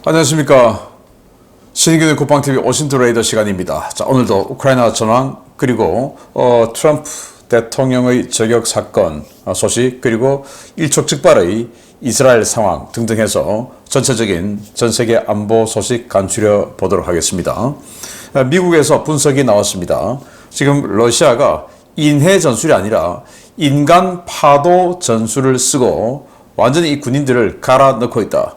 안녕하십니까. 신의균의 국방TV 오신트레이더 시간입니다. 자, 오늘도 우크라이나 전황 그리고 트럼프 대통령의 저격 사건 소식 그리고 일촉즉발의 이스라엘 상황 등등 해서 전체적인 전세계 안보 소식 간추려 보도록 하겠습니다. 미국에서 분석이 나왔습니다. 지금 러시아가 인해 전술이 아니라 인간 파도 전술을 쓰고 완전히 이 군인들을 갈아 넣고 있다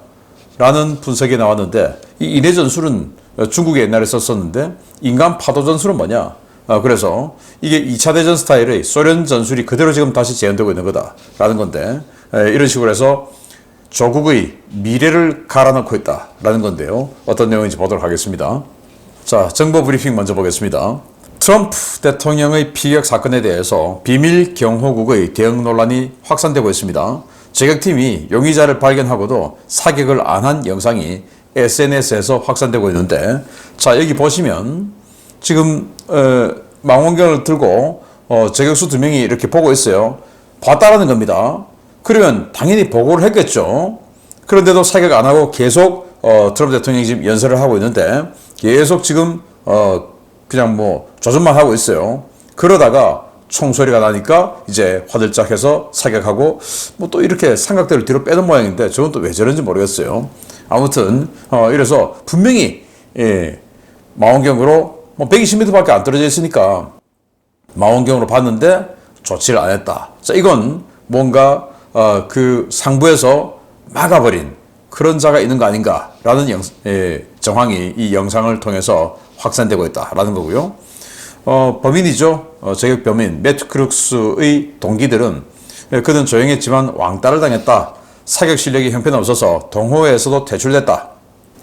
라는 분석이 나왔는데, 이 인해 전술은 중국에 옛날에 썼었는데 인간 파도 전술은 뭐냐? 그래서 이게 2차 대전 스타일의 소련 전술이 그대로 지금 다시 재현되고 있는 거다 라는 건데, 이런 식으로 해서 조국의 미래를 갈아넣고 있다 라는 건데요. 어떤 내용인지 보도록 하겠습니다. 자, 정보 브리핑 먼저 보겠습니다. 트럼프 대통령의 피격 사건에 대해서 비밀 경호국의 대응 논란이 확산되고 있습니다. 저격팀이 용의자를 발견하고도 사격을 안 한 영상이 SNS에서 확산되고 있는데, 자, 여기 보시면 지금 망원경을 들고 저격수 2명이 이렇게 보고 있어요. 봤다라는 겁니다. 그러면 당연히 보고를 했겠죠. 그런데도 사격 안 하고 계속 트럼프 대통령이 지금 연설을 하고 있는데 계속 지금 그냥 뭐 조준만 하고 있어요. 그러다가 총소리가 나니까 이제 화들짝해서 사격하고 뭐 또 이렇게 삼각대를 뒤로 빼는 모양인데, 저건 또 왜 저런지 모르겠어요. 아무튼 이래서 분명히 망원경으로 뭐 120m밖에 안 떨어져 있으니까 망원경으로 봤는데 조치를 안 했다. 자, 이건 뭔가 그 상부에서 막아버린 그런 자가 있는 거 아닌가라는 정황이 이 영상을 통해서 확산되고 있다라는 거고요. 범인이죠. 저격 범인 매튜 크룩스의 동기들은 그는 조용했지만 왕따를 당했다. 사격 실력이 형편없어서 동호회에서도 퇴출됐다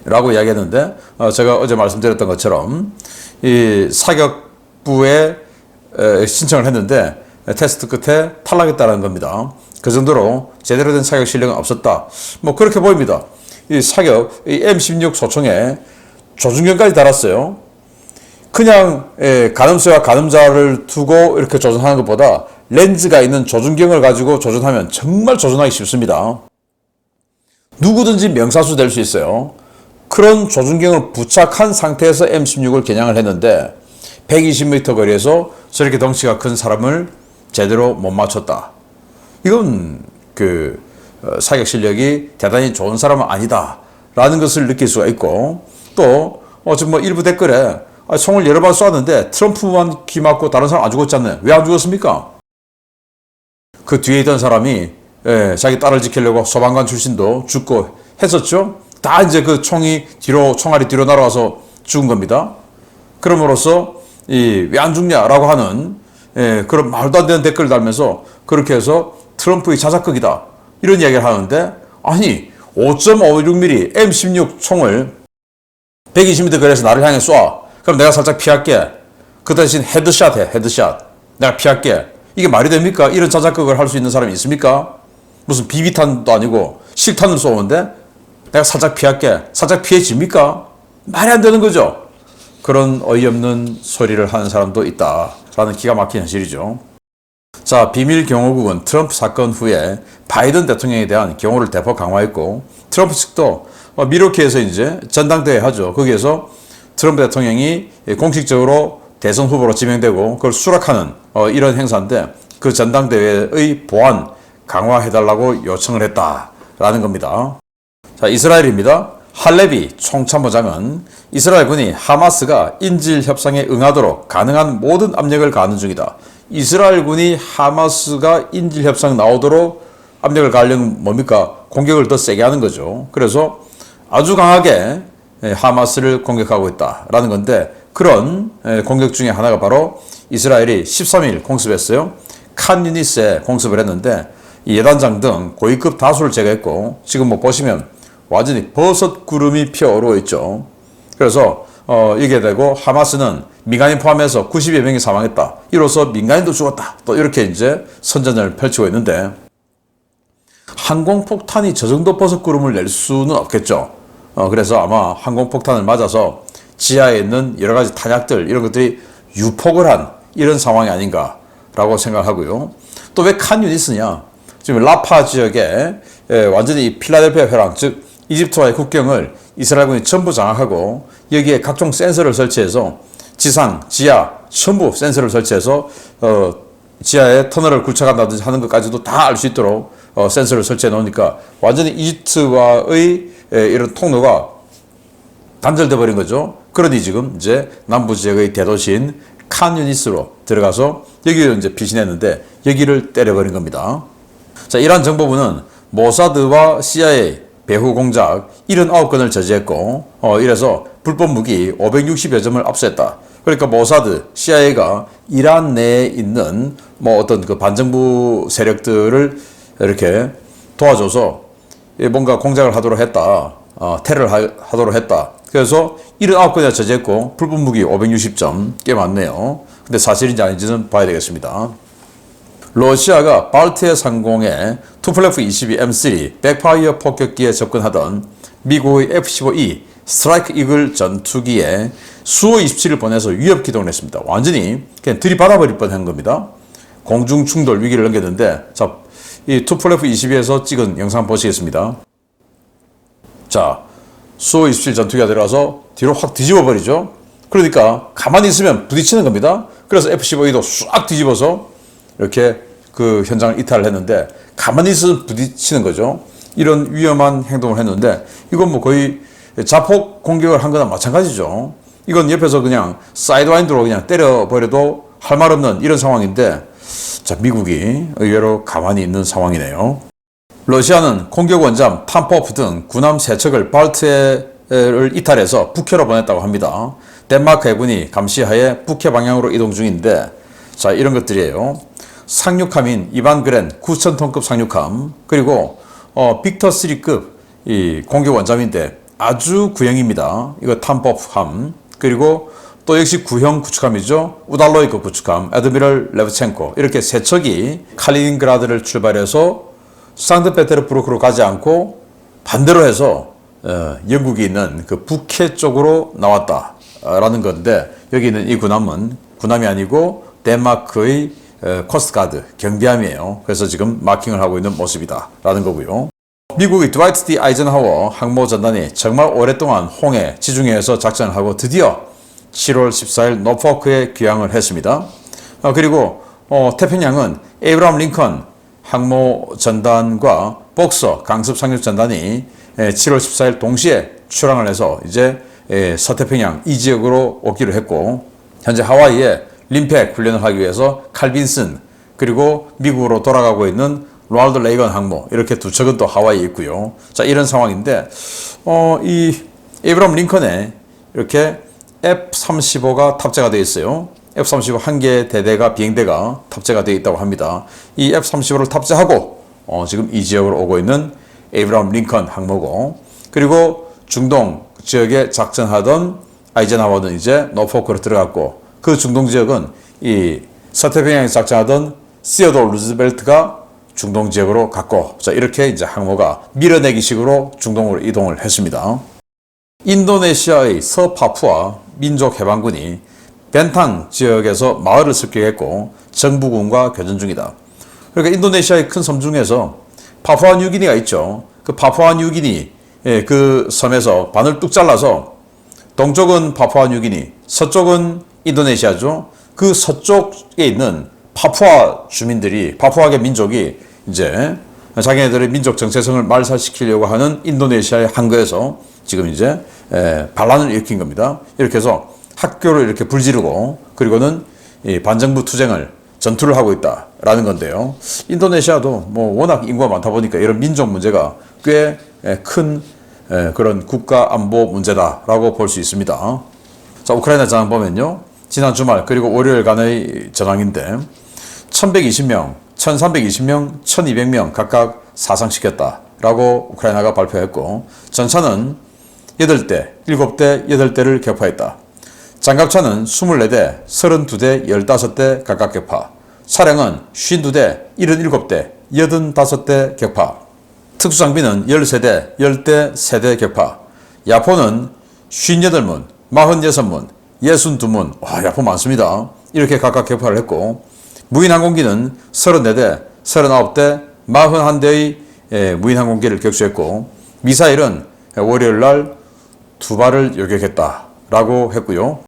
라고 이야기했는데, 제가 어제 말씀드렸던 것처럼 이 사격부에 신청을 했는데 테스트 끝에 탈락했다는 겁니다. 그 정도로 제대로 된 사격 실력은 없었다. 뭐 그렇게 보입니다. 이 사격, 이 M16 소총에 조준경까지 달았어요. 그냥 가늠쇠와 가늠자를 두고 이렇게 조준하는 것보다 렌즈가 있는 조준경을 가지고 조준하면 정말 조준하기 쉽습니다. 누구든지 명사수 될 수 있어요. 그런 조준경을 부착한 상태에서 M16을 겨냥을 했는데 120m 거리에서 저렇게 덩치가 큰 사람을 제대로 못 맞췄다. 이건 그 사격 실력이 대단히 좋은 사람은 아니다 라는 것을 느낄 수가 있고, 또 지금 뭐 일부 댓글에 총을 여러 발 쏘았는데 트럼프만 기 맞고 다른 사람 안 죽었지 않나요? 왜 안 죽었습니까? 그 뒤에 있던 사람이 자기 딸을 지키려고 소방관 출신도 죽고 했었죠. 다 이제 그 총알이 뒤로 날아와서 죽은 겁니다. 그럼으로써 왜 안 죽냐라고 하는 그런 말도 안 되는 댓글을 달면서 그렇게 해서 트럼프의 자작극이다 이런 이야기를 하는데, 아니 5.56mm M16 총을 120m 거리에서 나를 향해 쏴. 그럼 내가 살짝 피할게. 그 대신 헤드샷 해, 헤드샷. 내가 피할게. 이게 말이 됩니까? 이런 자작극을 할 수 있는 사람이 있습니까? 무슨 비비탄도 아니고 실탄을 쏘는데 내가 살짝 피할게. 살짝 피해집니까? 말이 안 되는 거죠. 그런 어이없는 소리를 하는 사람도 있다라는 기가 막힌 현실이죠. 자, 비밀 경호국은 트럼프 사건 후에 바이든 대통령에 대한 경호를 대폭 강화했고, 트럼프 측도 미러키에서 이제 전당대회 하죠. 거기에서 트럼프 대통령이 공식적으로 대선 후보로 지명되고 그걸 수락하는 이런 행사인데, 그 전당대회의 보안 강화해달라고 요청을 했다라는 겁니다. 자, 이스라엘입니다. 할레비 총참모장은 이스라엘군이 하마스가 인질 협상에 응하도록 가능한 모든 압력을 가하는 중이다. 이스라엘군이 하마스가 인질 협상 나오도록 압력을 가하려면 뭡니까? 공격을 더 세게 하는 거죠. 그래서 아주 강하게 하마스를 공격하고 있다라는 건데, 그런 공격 중에 하나가 바로 이스라엘이 13일 공습했어요. 칸 유니스에 공습을 했는데 이 예단장 등 고위급 다수를 제거했고, 지금 뭐 보시면 완전히 버섯 구름이 피어오르고 있죠. 그래서 이게 되고 하마스는 민간인 포함해서 90여 명이 사망했다. 이로써 민간인도 죽었다. 또 이렇게 이제 선전을 펼치고 있는데, 항공폭탄이 저 정도 버섯 구름을 낼 수는 없겠죠. 그래서 아마 항공폭탄을 맞아서 지하에 있는 여러 가지 탄약들 이런 것들이 유폭을 한 이런 상황이 아닌가라고 생각하고요. 또 왜 칸 유니스냐? 지금 라파 지역에 완전히 필라델피아 회랑, 즉 이집트와의 국경을 이스라엘군이 전부 장악하고 여기에 각종 센서를 설치해서 지상, 지하 전부 센서를 설치해서 지하에 터널을 굴착한다든지 하는 것까지도 다 알 수 있도록 센서를 설치해 놓으니까 완전히 이집트와의 이런 통로가 단절돼 버린 거죠. 그러니 지금 이제 남부 지역의 대도시인 칸 유니스로 들어가서 여기를 이제 피신했는데 여기를 때려버린 겁니다. 자, 이란 정보부는 모사드와 CIA 배후 공작 79건을 저지했고 이래서 불법 무기 560여 점을 압수했다. 그러니까 모사드, CIA가 이란 내에 있는 뭐 어떤 그 반정부 세력들을 이렇게 도와줘서 뭔가 공작을 하도록 했다. 테러를 하도록 했다. 그래서 79건이나 저지했고 불법 무기 560점 꽤 많네요. 근데 사실인지 아닌지는 봐야 되겠습니다. 러시아가 발트해 상공에 투플레프 22 M3 백파이어 폭격기에 접근하던 미국의 F-15E 스트라이크 이글 전투기에 수호 27을 보내서 위협 기동을 했습니다. 완전히 그냥 들이받아버릴 뻔한 겁니다. 공중 충돌 위기를 넘겼는데, 자, 이 투플레프 22에서 찍은 영상 보시겠습니다. 자, 수호 27 전투기가 들어가서 뒤로 확 뒤집어 버리죠. 그러니까 가만히 있으면 부딪히는 겁니다. 그래서 F-15E도 싹 뒤집어서 이렇게 그 현장을 이탈을 했는데 가만히 있으면 부딪히는 거죠. 이런 위험한 행동을 했는데 이건 뭐 거의 자폭 공격을 한 거나 마찬가지죠. 이건 옆에서 그냥 사이드와인드로 그냥 때려버려도 할 말 없는 이런 상황인데, 자, 미국이 의외로 가만히 있는 상황이네요. 러시아는 공격 원잠, 탐포프 등 군함 3척을 발트해를 이탈해서 북해로 보냈다고 합니다. 덴마크 해군이 감시하에 북해 방향으로 이동 중인데, 자, 이런 것들이에요. 상륙함인 이반 그랜 9,000톤급 상륙함, 그리고 빅터3급 이 공격 원잠인데 아주 구형입니다. 이거 탐포프함, 그리고 또 역시 구형 구축함이죠. 우달로이급 구축함, 에드미럴 레브첸코, 이렇게 3척이 칼리닝그라드를 출발해서 상트페테르부르크로 가지 않고 반대로 해서 영국이 있는 그 북해 쪽으로 나왔다라는 건데, 여기 있는 이 군함은 군함이 아니고 덴마크의 코스트가드 경비함이에요. 그래서 지금 마킹을 하고 있는 모습이다라는 거고요. 미국의 드와이트 D 아이젠하워 항모전단이 정말 오랫동안 홍해, 지중해에서 작전을 하고 드디어 7월 14일 노포크에 귀향을 했습니다. 그리고 태평양은 에이브람 링컨 항모전단과 복서 강습 상륙전단이 7월 14일 동시에 출항을 해서 이제 서태평양 이 지역으로 오기로 했고, 현재 하와이에 림팩 훈련을 하기 위해서 칼빈슨, 그리고 미국으로 돌아가고 있는 로널드 레이건 항모, 이렇게 두 척은 또 하와이에 있고요. 자, 이런 상황인데 이 에이브람 링컨에 이렇게 F-35가 탑재가 되어 있어요. F-35 한 개 대대가 비행대가 탑재가 되어 있다고 합니다. 이 F-35를 탑재하고 지금 이 지역으로 오고 있는 에이브람 링컨 항모고, 그리고 중동 지역에 작전하던 아이젠하워는 이제 노포크로 들어갔고, 그 중동 지역은 이 서태평양에 작전하던 시어도 루즈벨트가 중동 지역으로 갔고, 자, 이렇게 이제 항모가 밀어내기 식으로 중동으로 이동을 했습니다. 인도네시아의 서파푸아 민족해방군이 벤탕 지역에서 마을을 습격했고 정부군과 교전 중이다. 그러니까 인도네시아의 큰 섬 중에서 파푸아 뉴기니가 있죠. 그 파푸아 뉴기니 그 섬에서 반을 뚝 잘라서 동쪽은 파푸아 뉴기니, 서쪽은 인도네시아죠. 그 서쪽에 있는 파푸아 주민들이, 파푸아계 민족이 이제 자기네들의 민족 정체성을 말살시키려고 하는 인도네시아의 항구에서 지금 이제 반란을 일으킨 겁니다. 이렇게 해서 학교를 이렇게 불지르고, 그리고는 이 반정부 투쟁을 전투를 하고 있다라는 건데요. 인도네시아도 뭐 워낙 인구가 많다 보니까 이런 민족 문제가 꽤 큰 그런 국가 안보 문제다라고 볼 수 있습니다. 자, 우크라이나 전황 보면요. 지난 주말 그리고 월요일간의 전황인데 1120명, 1320명, 1200명 각각 사상시켰다라고 우크라이나가 발표했고, 전차는 8대, 7대, 8대를 격파했다. 장갑차는 24대, 32대, 15대 각각 격파. 차량은 52대, 77대, 85대 격파. 특수장비는 13대, 10대, 3대 격파. 야포는 58문, 46문, 62문, 와, 야포 많습니다. 이렇게 각각 격파를 했고, 무인항공기는 34대, 39대, 41대의 무인항공기를 격추했고, 미사일은 월요일날 두 발을 요격했다라고 했고요.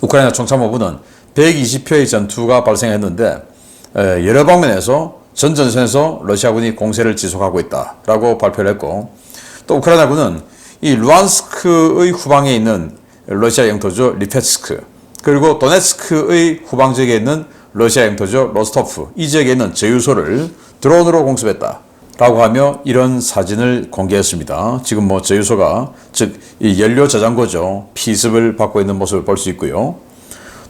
우크라이나 총참모부는 120회의 전투가 발생했는데 여러 방면에서 전 전선에서 러시아군이 공세를 지속하고 있다라고 발표를 했고, 또 우크라이나군은 이 루안스크의 후방에 있는 러시아 영토죠 리페츠크, 그리고 도네츠크의 후방 지역에 있는 러시아 영토죠 로스토프, 이 지역에 있는 제휴소를 드론으로 공습했다라고 하며 이런 사진을 공개했습니다. 지금 뭐 제휴소가 즉 이 연료 저장고죠, 피습을 받고 있는 모습을 볼 수 있고요.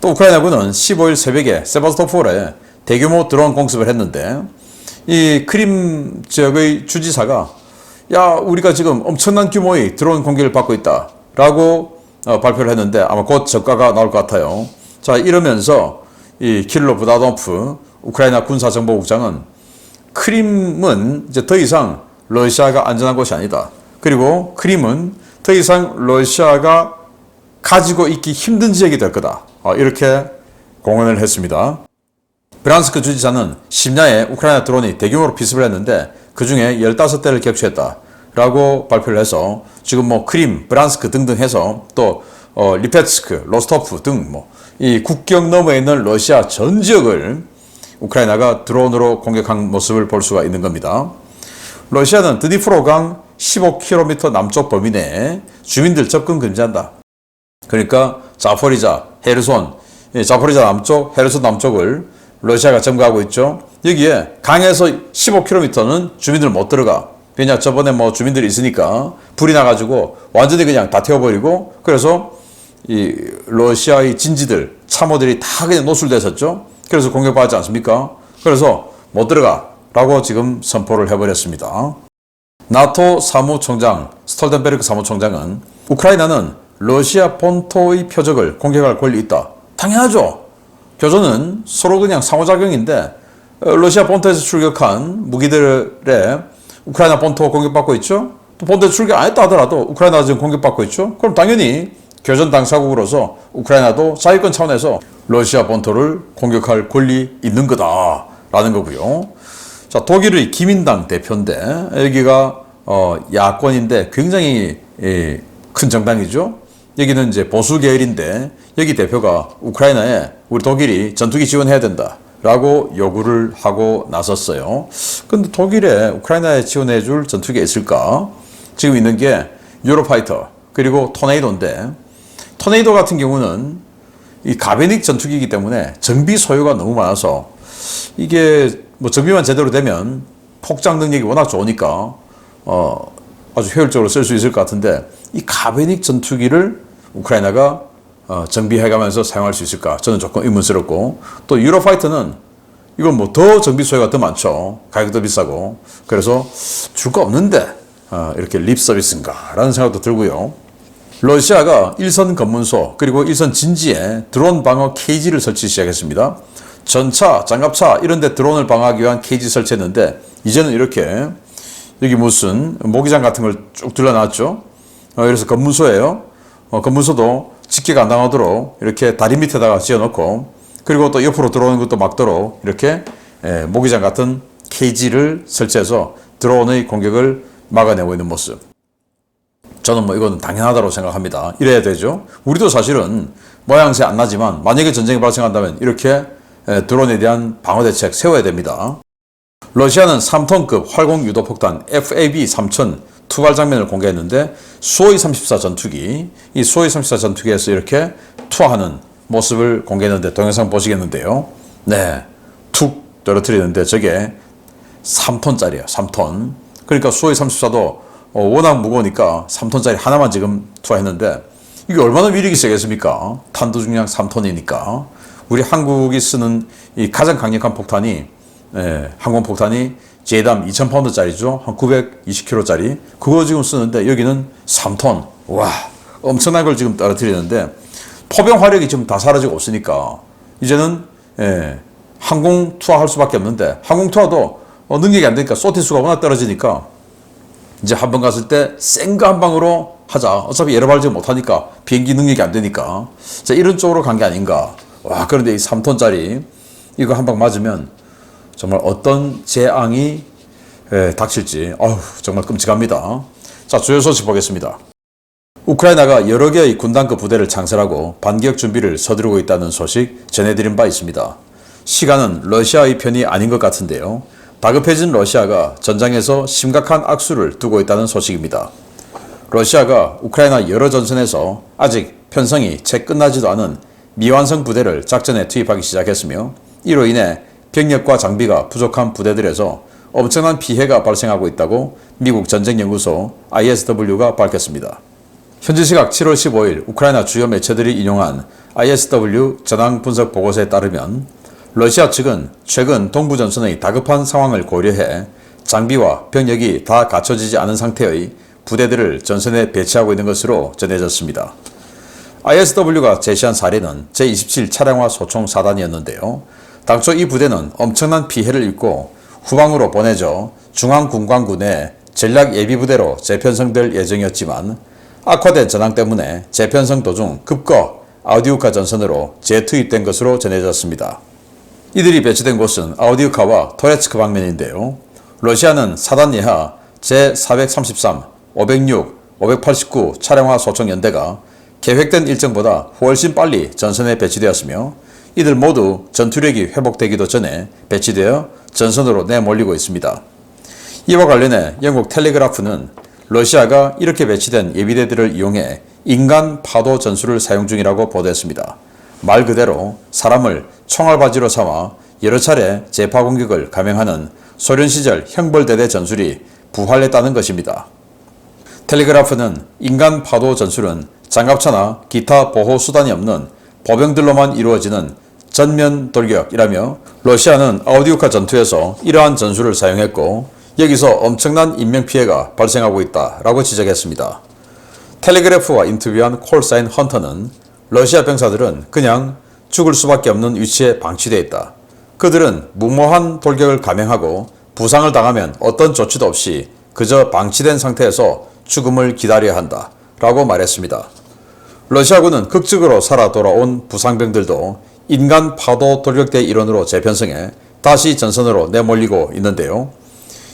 또 우크라이나군은 15일 새벽에 세바스토폴에 대규모 드론 공습을 했는데, 이 크림 지역의 주지사가 야, 우리가 지금 엄청난 규모의 드론 공격을 받고 있다라고 발표를 했는데 아마 곧 적가가 나올 것 같아요. 자, 이러면서 이 킬로 부다노프 우크라이나 군사정보국장은 크림은 이제 더 이상 러시아가 안전한 곳이 아니다. 그리고 크림은 더 이상 러시아가 가지고 있기 힘든 지역이 될 거다. 이렇게 공언을 했습니다. 브란스크 주지사는 심야에 우크라이나 드론이 대규모로 피습을 했는데 그 중에 15대를 격추했다라고 발표를 해서 지금 뭐 크림, 브란스크 등등 해서 또 리페츠크, 로스토프 등 뭐 이 국경 너머에 있는 러시아 전 지역을 우크라이나가 드론으로 공격한 모습을 볼 수가 있는 겁니다. 러시아는 드니프로강 15km 남쪽 범위 내에 주민들 접근 금지한다. 그러니까 자포리자, 헤르손, 자포리자 남쪽, 헤르손 남쪽을 러시아가 점거하고 있죠. 여기에 강에서 15km는 주민들 못 들어가. 왜냐, 저번에 뭐 주민들이 있으니까 불이 나가지고 완전히 그냥 다 태워버리고, 그래서 이 러시아의 진지들, 참호들이 다 그냥 노출됐었죠. 그래서 공격받지 않습니까? 그래서 못 들어가라고 지금 선포를 해버렸습니다. 나토 사무총장 스톨텐베르크 사무총장은 우크라이나는 러시아 본토의 표적을 공격할 권리 있다. 당연하죠. 교전은 서로 그냥 상호작용인데 러시아 본토에서 출격한 무기들의 우크라이나 본토 공격받고 있죠. 또 본토에 출격 안 했다 하더라도 우크라이나가 지금 공격받고 있죠. 그럼 당연히 교전 당사국으로서 우크라이나도 자위권 차원에서 러시아 본토를 공격할 권리 있는 거다라는 거고요. 자, 독일의 기민당 대표인데 여기가 야권인데 굉장히 큰 정당이죠. 여기는 이제 보수 계열인데 여기 대표가 우크라이나에 우리 독일이 전투기 지원해야 된다라고 요구를 하고 나섰어요. 근데 독일에 우크라이나에 지원해 줄 전투기가 있을까? 지금 있는 게 유로파이터 그리고 토네이도인데, 토네이도 같은 경우는 이 가베닉 전투기이기 때문에 정비 소요가 너무 많아서 이게 뭐 정비만 제대로 되면 폭장 능력이 워낙 좋으니까 아주 효율적으로 쓸 수 있을 것 같은데, 이 가베닉 전투기를 우크라이나가 정비해가면서 사용할 수 있을까? 저는 조금 의문스럽고, 또 유로파이터는 이건 뭐 더 정비 소요가 더 많죠. 가격도 비싸고. 그래서 줄 거 없는데 이렇게 립 서비스인가? 라는 생각도 들고요. 러시아가 일선 검문소 그리고 일선 진지에 드론 방어 케이지를 설치 시작했습니다. 전차, 장갑차 이런 데 드론을 방어하기 위한 케이지 설치했는데 이제는 이렇게 여기 무슨 모기장 같은 걸 쭉 둘러놨죠. 그래서 검문소예요. 검문소도 직계가 안 당하도록 이렇게 다리 밑에다가 지어놓고, 그리고 또 옆으로 들어오는 것도 막도록 이렇게 모기장 같은 케이지를 설치해서 드론의 공격을 막아내고 있는 모습. 저는 뭐 이거는 당연하다고 생각합니다. 이래야 되죠. 우리도 사실은 모양새 안 나지만 만약에 전쟁이 발생한다면 이렇게 드론에 대한 방어 대책 세워야 됩니다. 러시아는 3톤급 활공 유도폭탄 FAB-3000 투발 장면을 공개했는데 수호이 34 전투기, 이 수호이 34 전투기에서 이렇게 투하하는 모습을 공개했는데 동영상 보시겠는데요. 네, 툭 떨어뜨리는데 저게 3톤짜리예요. 3톤. 그러니까 수호이 34도 워낙 무거우니까 3톤짜리 하나만 지금 투하했는데 이게 얼마나 위력이 세겠습니까? 탄도 중량 3톤이니까. 우리 한국이 쓰는 이 가장 강력한 폭탄이 항공폭탄이 제담 2000파운드짜리죠. 한 920kg짜리. 그거 지금 쓰는데 여기는 3톤. 와, 엄청난 걸 지금 떨어뜨리는데 포병 화력이 지금 다 사라지고 없으니까 이제는 항공 투하할 수밖에 없는데, 항공 투하도 능력이 안 되니까 소티수가 워낙 떨어지니까 이제 한 번 갔을 때 센 거 한 방으로 하자. 어차피 여러 발 지금 못하니까 비행기 능력이 안 되니까. 자, 이런 쪽으로 간 게 아닌가. 와, 그런데 이 3톤짜리 이거 한 방 맞으면 정말 어떤 재앙이 닥칠지 정말 끔찍합니다. 자, 주요 소식 보겠습니다. 우크라이나가 여러 개의 군단급 부대를 창설하고 반기역 준비를 서두르고 있다는 소식 전해드린 바 있습니다. 시간은 러시아의 편이 아닌 것 같은데요. 다급해진 러시아가 전장에서 심각한 악수를 두고 있다는 소식입니다. 러시아가 우크라이나 여러 전선에서 아직 편성이 채 끝나지도 않은 미완성 부대를 작전에 투입하기 시작했으며 이로 인해 병력과 장비가 부족한 부대들에서 엄청난 피해가 발생하고 있다고 미국 전쟁연구소 ISW가 밝혔습니다. 현지 시각 7월 15일 우크라이나 주요 매체들이 인용한 ISW 전황 분석 보고서에 따르면 러시아 측은 최근 동부 전선의 다급한 상황을 고려해 장비와 병력이 다 갖춰지지 않은 상태의 부대들을 전선에 배치하고 있는 것으로 전해졌습니다. ISW가 제시한 사례는 제27 차량화 소총 사단이었는데요. 당초 이 부대는 엄청난 피해를 입고 후방으로 보내져 중앙군광구 내 전략 예비부대로 재편성될 예정이었지만 악화된 전황 때문에 재편성 도중 급거 아우디우카 전선으로 재투입된 것으로 전해졌습니다. 이들이 배치된 곳은 아우디우카와 토레츠크 방면인데요. 러시아는 사단 예하 제433, 506, 589 차량화 소총 연대가 계획된 일정보다 훨씬 빨리 전선에 배치되었으며 이들 모두 전투력이 회복되기도 전에 배치되어 전선으로 내몰리고 있습니다. 이와 관련해 영국 텔레그라프는 러시아가 이렇게 배치된 예비대들을 이용해 인간 파도 전술을 사용 중이라고 보도했습니다. 말 그대로 사람을 총알바지로 삼아 여러 차례 재파 공격을 감행하는 소련 시절 형벌대대 전술이 부활했다는 것입니다. 텔레그라프는 인간 파도 전술은 장갑차나 기타 보호 수단이 없는 보병들로만 이루어지는 전면 돌격이라며 러시아는 아우디우카 전투에서 이러한 전술을 사용했고 여기서 엄청난 인명피해가 발생하고 있다라고 지적했습니다. 텔레그래프와 인터뷰한 콜사인 헌터는 러시아 병사들은 그냥 죽을 수밖에 없는 위치에 방치되어 있다. 그들은 무모한 돌격을 감행하고 부상을 당하면 어떤 조치도 없이 그저 방치된 상태에서 죽음을 기다려야 한다 라고 말했습니다. 러시아군은 극적으로 살아 돌아온 부상병들도 인간 파도 돌격대 일원으로 재편성해 다시 전선으로 내몰리고 있는데요.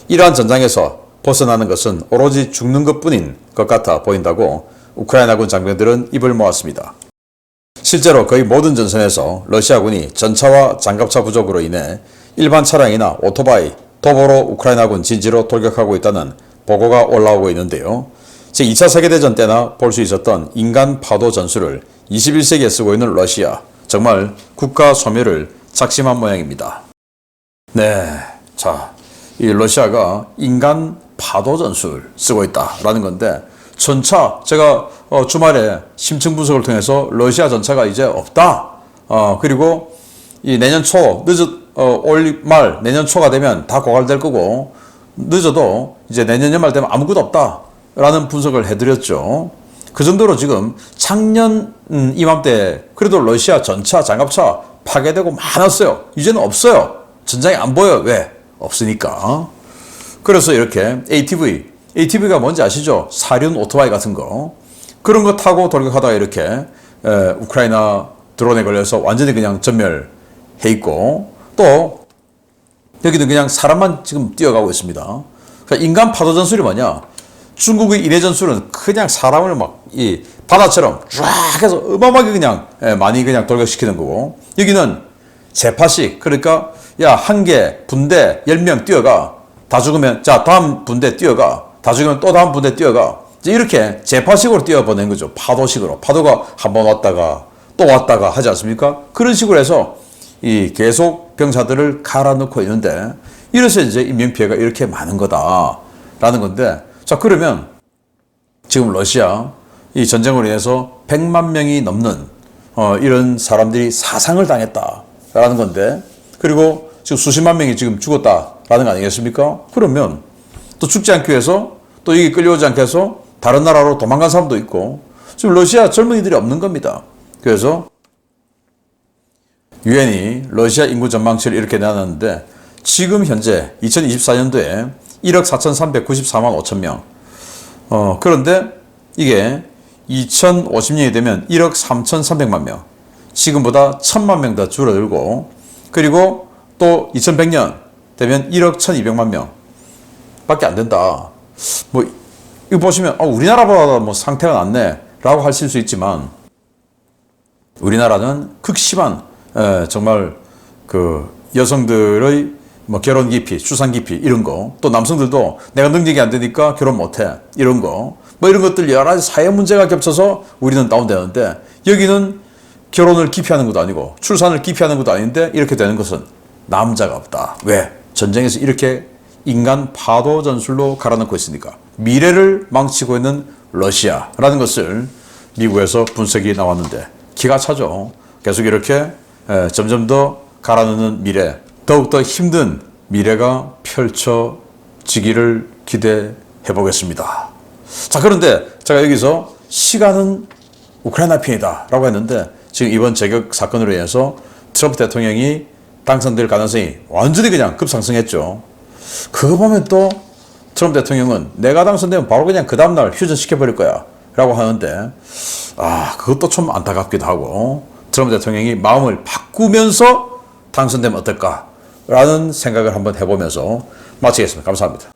이러한 전장에서 벗어나는 것은 오로지 죽는 것뿐인 것 같아 보인다고 우크라이나군 장병들은 입을 모았습니다. 실제로 거의 모든 전선에서 러시아군이 전차와 장갑차 부족으로 인해 일반 차량이나 오토바이, 도보로 우크라이나군 진지로 돌격하고 있다는 보고가 올라오고 있는데요. 제2차 세계대전 때나 볼 수 있었던 인간 파도 전술을 21세기에 쓰고 있는 러시아, 정말 국가 소멸을 작심한 모양입니다. 네, 자, 이 러시아가 인간 파도 전술 쓰고 있다라는 건데 전차, 제가 주말에 심층 분석을 통해서 러시아 전차가 이제 없다. 그리고 이 내년 초 올 말 내년 초가 되면 다 고갈될 거고 늦어도 이제 내년 연말 되면 아무것도 없다라는 분석을 해드렸죠. 그 정도로 지금 작년 이맘때 그래도 러시아 전차, 장갑차 파괴되고 많았어요. 이제는 없어요. 전장에 안 보여. 왜? 없으니까. 그래서 이렇게 ATV가 뭔지 아시죠? 사륜 오토바이 같은 거. 그런 거 타고 돌격하다가 이렇게 우크라이나 드론에 걸려서 완전히 그냥 전멸해 있고 또 여기는 그냥 사람만 지금 뛰어가고 있습니다. 그러니까 인간 파도 전술이 뭐냐? 중국의 인해 전술은 그냥 사람을 막 이 바다처럼 쫙 해서 어마어마하게 그냥 많이 그냥 돌격시키는 거고 여기는 재파식 그러니까 야 한 개 분대 10명 뛰어가 다 죽으면 자 다음 분대 뛰어가 다 죽으면 또 다음 분대 뛰어가 이렇게 재파식으로 뛰어보낸 거죠. 파도식으로 파도가 한번 왔다가 또 왔다가 하지 않습니까? 그런 식으로 해서 이 계속 병사들을 갈아넣고 있는데 이래서 이제 인명피해가 이렇게 많은 거다라는 건데 자 그러면 지금 러시아 이 전쟁으로 인해서 100만 명이 넘는 이런 사람들이 사상을 당했다라는 건데 그리고 지금 수십만 명이 지금 죽었다라는 거 아니겠습니까? 그러면 또 죽지 않기 위해서 또 여기 끌려오지 않게 해서 다른 나라로 도망간 사람도 있고 지금 러시아 젊은이들이 없는 겁니다. 그래서 유엔이 러시아 인구 전망치를 이렇게 내놨는데 지금 현재 2024년도에 1억 4,394만 5천 명 그런데 이게 2050년이 되면 1억 3,300만 명 지금보다 1,000만 명 더 줄어들고 그리고 또 2100년 되면 1억 1,200만 명 밖에 안 된다. 뭐 이거 보시면 우리나라보다 뭐 상태가 낫네라고 하실 수 있지만 우리나라는 극심한 정말 그 여성들의 뭐 결혼 기피, 출산 기피 이런 거, 또 남성들도 내가 능력이 안 되니까 결혼 못해 이런 거, 뭐 이런 것들 여러 가지 사회 문제가 겹쳐서 우리는 다운되는데 여기는 결혼을 기피하는 것도 아니고 출산을 기피하는 것도 아닌데 이렇게 되는 것은 남자가 없다. 왜? 전쟁에서 이렇게 인간 파도 전술로 갈아넣고 있으니까. 미래를 망치고 있는 러시아라는 것을 미국에서 분석이 나왔는데 기가 차죠. 계속 이렇게 점점 더 갈아넣는 미래, 더욱더 힘든 미래가 펼쳐지기를 기대해 보겠습니다. 자, 그런데 제가 여기서 시간은 우크라이나 편이다 라고 했는데 지금 이번 제격 사건으로 인해서 트럼프 대통령이 당선될 가능성이 완전히 그냥 급상승했죠. 그거 보면 또 트럼프 대통령은 내가 당선되면 바로 그냥 그 다음날 휴전시켜버릴 거야 라고 하는데 그것도 좀 안타깝기도 하고 트럼프 대통령이 마음을 바꾸면서 당선되면 어떨까 라는 생각을 한번 해보면서 마치겠습니다. 감사합니다.